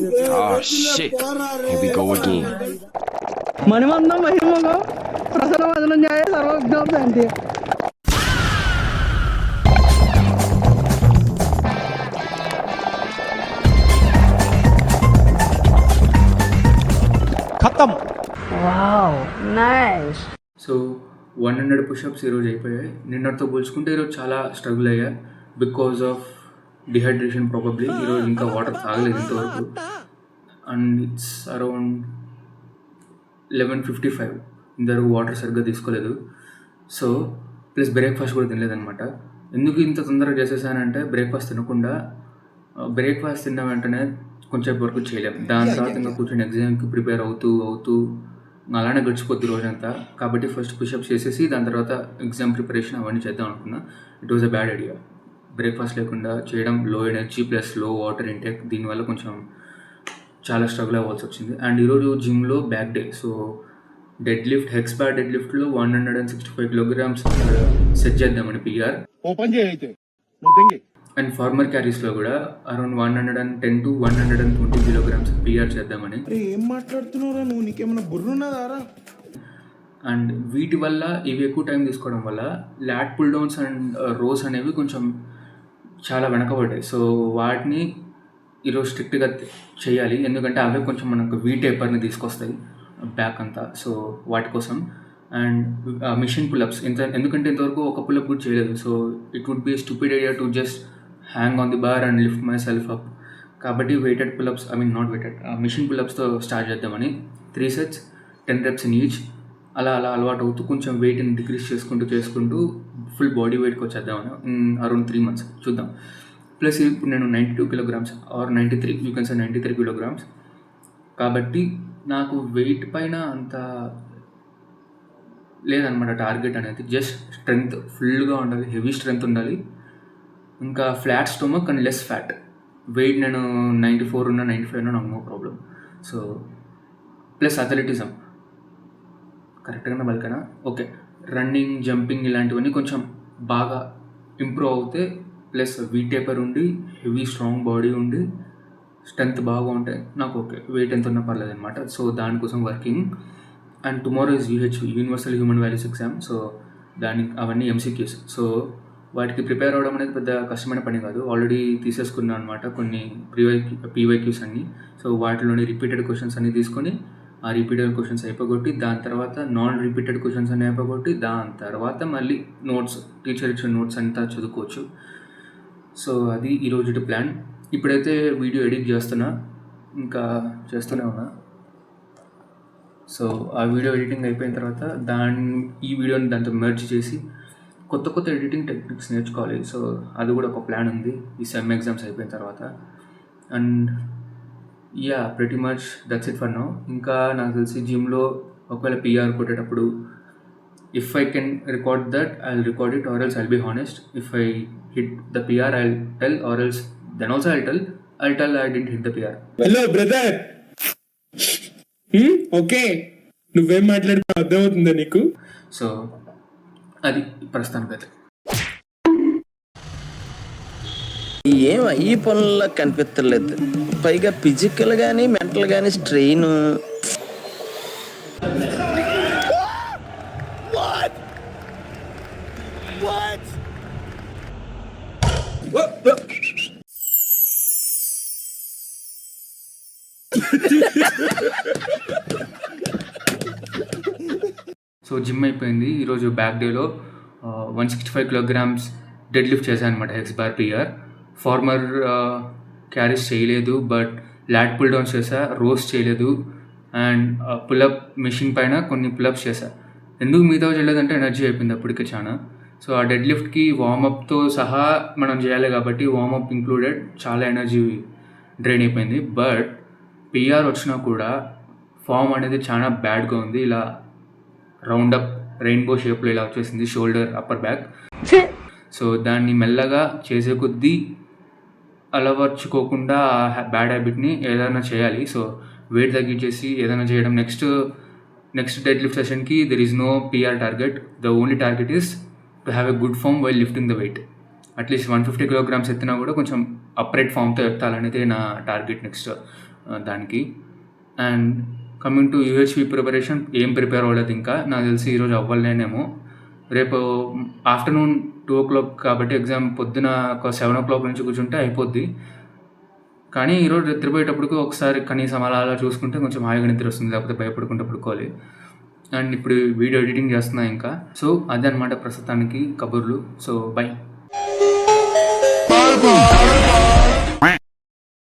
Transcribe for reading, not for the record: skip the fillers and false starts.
Oh shit. Here we go again. మణిమందం మహిమగం Prasanna వదనం న్యాయ సర్వజ్ఞం శాంతి. ఖతం. Wow nice. So 100 push-ups ఈరోజు అయిపోయాయి. నిన్నటితో పోల్చుకుంటే ఈరోజు చాలా స్ట్రగుల్ అయ్యా బికాజ్ ఆఫ్ డిహైడ్రేషన్ ప్రాబబ్లీ. ఈరోజు ఇంకా వాటర్ తాగలేదు ఇంతవరకు. And it's around 11:55. ఇంతవరకు వాటర్ సరిగ్గా తీసుకోలేదు. సో ప్లస్ బ్రేక్ఫాస్ట్ కూడా తినలేదనమాట. ఎందుకు ఇంత తొందరగా చేసేసానంటే బ్రేక్ఫాస్ట్ తినకుండా, బ్రేక్ఫాస్ట్ తిన్న వెంటనే కొంచెం వరకు చేయలేము. దాని తర్వాత ఇంకా కూర్చొని ఎగ్జామ్కి ప్రిపేర్ అవుతూ అలానే గడిచిపోద్ది రోజంతా. కాబట్టి ఫస్ట్ పుషప్స్ చేసేసి దాని తర్వాత ఎగ్జామ్ ప్రిపరేషన్ అవన్నీ చేద్దాం అనుకున్నా. It was a bad idea. Breakfast లేకుండా చేయడం, low energy plus low water intake, దీనివల్ల కొంచెం చాలా స్ట్రగుల్ అవ్వాల్సి వచ్చింది. అండ్ ఈరోజు జిమ్లో back day. So dead lift, hex bar dead లిఫ్ట్లో 165 kilograms సెట్ చేద్దామని పిఆర్. ఓపెన్ చేయైతే అండ్ ఫార్మర్ క్యారీస్లో కూడా అరౌండ్ 110 to 120 kilograms పిఆర్ చేద్దామని. ఏం మాట్లాడుతున్నారా నువ్వు? నీకేమైనా బుర్రున్నదారా? అండ్ వీటి వల్ల, ఇవి ఎక్కువ టైం తీసుకోవడం వల్ల lat pull downs and rows అనేవి కొంచెం చాలా వెనకబడ్డాయి. సో వాటిని ఈరోజు స్ట్రిక్ట్గా చేయాలి, ఎందుకంటే అవే కొంచెం మనకు వీ టేపర్ని తీసుకొస్తాయి బ్యాక్ అంతా. సో వాటి కోసం. అండ్ మిషన్ పుల్అప్స్ ఎందుకంటే ఇంతవరకు ఒక పుల్అప్ కూడా చేయలేదు. So it would be stupid idea to just hang on the bar and lift myself up. కాబట్టి weighted pull ups, not weighted, machine పుల్అప్స్తో స్టార్ట్ చేద్దామని. 3 sets 10 reps ఇన్ ఈచ్. అలా అలవాటు అవుతూ కొంచెం వెయిట్ని డిక్రీజ్ చేసుకుంటూ ఫుల్ బాడీ వెయిట్కి వచ్చేద్దామని అరౌండ్ 3 months చూద్దాం. ప్లస్ ఇప్పుడు నేను 92 kilograms or 93, you can say 93 kilograms. కాబట్టి నాకు వెయిట్ పైన అంత లేదనమాట టార్గెట్ అనేది. జస్ట్ స్ట్రెంగ్త్ ఫుల్గా ఉండాలి, హెవీ స్ట్రెంగ్త్ ఉండాలి, ఇంకా flat stomach and less fat. Weight నేను 94 ఉన్నా 95 ఉన్నా నాకు no problem. So plus athleticism కరెక్ట్గానే బలికనా, ఓకే. రన్నింగ్, జంపింగ్ ఇలాంటివన్నీ కొంచెం బాగా ఇంప్రూవ్ అవుతే, ప్లస్ వీ టేపర్ ఉండి, హెవీ స్ట్రాంగ్ బాడీ ఉండి, స్ట్రెంగ్త్ బాగా ఉంటే నాకు ఓకే. వెయిట్ ఎంత ఉన్నా పర్లేదు అనమాట. సో దానికోసం working. And tomorrow is UHV, universal human values exam. So అవన్నీ MCQs. సో వాటికి ప్రిపేర్ అవ్వడం అనేది పెద్ద కష్టమైన పని కాదు. ఆల్రెడీ తీసేసుకున్నాను అనమాట కొన్ని PYQs అన్నీ. సో వాటిలోని రిపీటెడ్ క్వశ్చన్స్ అన్నీ తీసుకొని, ఆ రిపీటెడ్ క్వశ్చన్స్ అయిపోగొట్టి, దాని తర్వాత నాన్ రిపీటెడ్ క్వశ్చన్స్ అన్నీ అయిపోగొట్టి, దాని తర్వాత మళ్ళీ నోట్స్, టీచర్ ఇచ్చిన నోట్స్ అంతా చదువుకోవచ్చు. సో అది ఈరోజు ప్లాన్. ఇప్పుడైతే వీడియో ఎడిట్ చేస్తున్నా, ఇంకా చేస్తూనే ఉన్నా. సో ఆ వీడియో ఎడిటింగ్ అయిపోయిన తర్వాత ఈ వీడియోని దాంతో మెర్జ్ చేసి కొత్త ఎడిటింగ్ టెక్నిక్స్ నేర్చుకోవాలి. సో అది కూడా ఒక ప్లాన్ ఉంది ఈ సెమ్ ఎగ్జామ్స్ అయిపోయిన తర్వాత. And yeah, pretty much that's it for now. ఇంకా నాకు తెలిసి జిమ్లో ఒకవేళ పిఆర్ కొట్టేటప్పుడు, if I can record that I will record it, or else I will be honest. If I hit the PR I will tell, or else then also I tell I didn't hit the PR. Hello brother, okay, నువ్వేం మాట్లాడుతున్నావు అర్థమవుతుందా నీకు? So అది ప్రస్తుతానికైతే. ఏం ఈ పనుల్లో కనిపించలేదు. పైగా ఫిజికల్ కానీ మెంటల్ కానీ స్ట్రెయిన్. సో జిమ్ అయిపోయింది. ఈరోజు బ్యాక్ డేలో 165 kilograms డెడ్ లిఫ్ట్ చేశాను అనమాట, hex bar PR. Farmer carries చేయలేదు, బట్ లాట్ పుల్ డౌన్స్ చేశా, రోస్ చేయలేదు. అండ్ పుల్అప్ మెషిన్ పైన కొన్ని పుల్అప్స్ చేశా. ఎందుకు మిగతా చేయలేదంటే ఎనర్జీ అయిపోయింది అప్పటికే చాలా. సో ఆ డెడ్ లిఫ్ట్కి వార్మప్తో సహా మనం చేయాలి కాబట్టి, వార్మప్ ఇంక్లూడెడ్, చాలా ఎనర్జీ డ్రైన్ అయిపోయింది. బట్ పిఆర్ వచ్చినా కూడా ఫామ్ అనేది చాలా బ్యాడ్గా ఉంది. ఇలా రౌండప్ రెయిన్బో షేప్లో ఇలా వచ్చేసింది షోల్డర్, అప్పర్ బ్యాక్. సో దాన్ని మెల్లగా చేసే కొద్దీ అలవర్చుకోకుండా బ్యాడ్ హ్యాబిట్ని ఏదైనా చేయాలి. సో వెయిట్ తగ్గించేసి ఏదైనా చేయడం. నెక్స్ట్ డెడ్ లిఫ్ట్ సెషన్కి there is no PR target. The only target is to have a good form while lifting the weight. At least 150 kilograms ఎత్తినా కూడా కొంచెం అప్రైట్ ఫామ్తో ఎత్తాలనేది నా టార్గెట్ నెక్స్ట్ దానికి. And coming to UHV preparation ఏం prepare అవ్వలేదు ఇంకా, నాకు తెలిసి ఈరోజు అవ్వలేనేమో. రేపు ఆఫ్టర్నూన్ 2 o'clock కాబట్టి ఎగ్జామ్ పొద్దున ఒక 7 o'clock నుంచి కూర్చుంటే అయిపోద్ది. కానీ ఈరోజు నిద్రపోయేటప్పటికి ఒకసారి కనీసం అలా చూసుకుంటే కొంచెం హాయిగా నిద్ర వస్తుంది, లేకపోతే భయపడుకుంటూ పడుకోవాలి. అండ్ ఇప్పుడు వీడియో ఎడిటింగ్ చేస్తున్నా ఇంకా. సో అదే అనమాట ప్రస్తుతానికి కబుర్లు. So by.